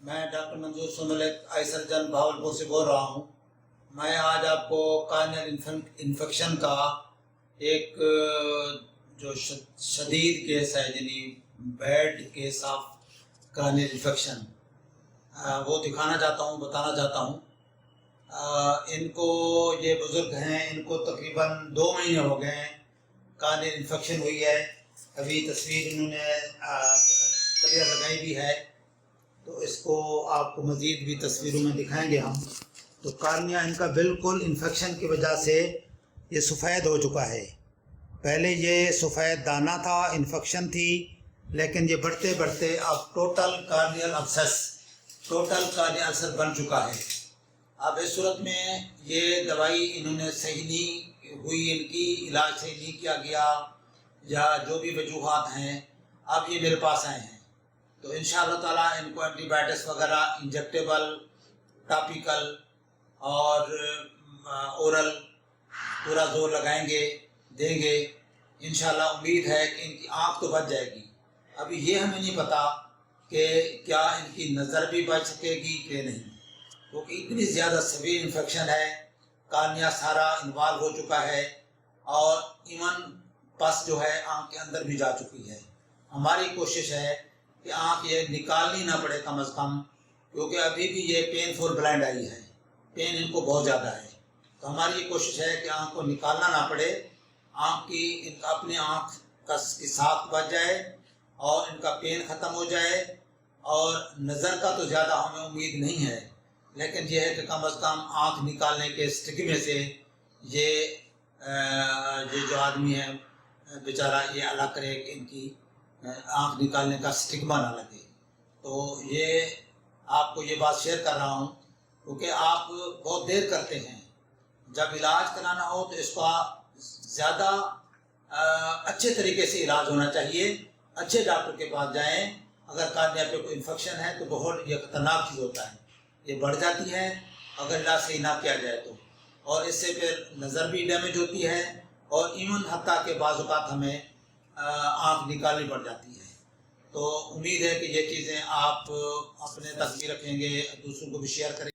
میں ڈاکٹر منظور سملک آئی سرجن بھاولپور سے بول رہا ہوں۔ میں آج آپ کو کارنیل انفیکشن کا ایک جو شدید کیس ہے، یعنی bad case of corneal infection, وہ دکھانا چاہتا ہوں، بتانا چاہتا ہوں۔ ان کو، یہ بزرگ ہیں، ان کو تقریباً 2 مہینے ہو گئے ہیں کارنیل انفیکشن ہوئی ہے۔ ابھی تصویر انہوں نے کلیئر لگائی بھی ہے، تو اس کو آپ کو مزید بھی تصویروں میں دکھائیں گے ہم۔ تو کارنیا ان کا بالکل انفیکشن کی وجہ سے یہ سفید ہو چکا ہے۔ پہلے یہ سفید دانہ تھا، انفیکشن تھی، لیکن یہ بڑھتے بڑھتے اب ٹوٹل کارنیل ابسس بن چکا ہے۔ اب اس صورت میں یہ دوائی انہوں نے صحیح نہیں ہوئی، ان کی علاج صحیح نہیں کیا گیا، یا جو بھی وجوہات ہیں، اب یہ میرے پاس آئے ہیں۔ تو انشاءاللہ تعالیٰ ان کو اینٹی بائیوٹکس وغیرہ، انجیکٹیبل، ٹاپیکل اور اورل پورا زور لگائیں گے، دیں گے۔ انشاءاللہ امید ہے کہ ان کی آنکھ تو بچ جائے گی۔ ابھی یہ ہمیں نہیں پتا کہ کیا ان کی نظر بھی بچ سکے گی کہ نہیں، کیونکہ اتنی زیادہ سیویر انفیکشن ہے، کارنیا سارا انوالو ہو چکا ہے، اور ایون پس جو ہے آنکھ کے اندر بھی جا چکی ہے۔ ہماری کوشش ہے کہ آنکھ یہ نکالنی نہ پڑے کم از کم، کیونکہ ابھی بھی یہ پینفل بلائنڈ آئی ہے، پین ان کو بہت زیادہ ہے۔ تو ہماری یہ کوشش ہے کہ آنکھ کو نکالنا نہ پڑے، آنکھ کی اپنی آنکھ کی ساکھ بچ جائے اور ان کا پین ختم ہو جائے۔ اور نظر کا تو زیادہ ہمیں امید نہیں ہے، لیکن یہ ہے کہ کم از کم آنکھ نکالنے کے اسٹگمے سے یہ جو آدمی ہے بیچارہ یہ الگ کرے کہ ان کی آنکھ نکالنے کا اسٹگما نہ لگے۔ تو یہ آپ کو یہ بات شیئر کر رہا ہوں، کیونکہ آپ بہت دیر کرتے ہیں۔ جب علاج کرانا ہو تو اس کا زیادہ اچھے طریقے سے علاج ہونا چاہیے، اچھے ڈاکٹر کے پاس جائیں۔ اگر کارنیا پہ کوئی انفیکشن ہے تو بہت یہ خطرناک چیز ہوتا ہے، یہ بڑھ جاتی ہے اگر علاج صحیح نہ کیا جائے تو، اور اس سے پھر نظر بھی ڈیمیج ہوتی ہے، اور ایون حتیٰ کہ بعض اوقات ہمیں آنکھ نکالنی پڑ جاتی ہے۔ تو امید ہے کہ یہ چیزیں آپ اپنے تک بھی رکھیں گے، دوسروں کو بھی شیئر کریں گے۔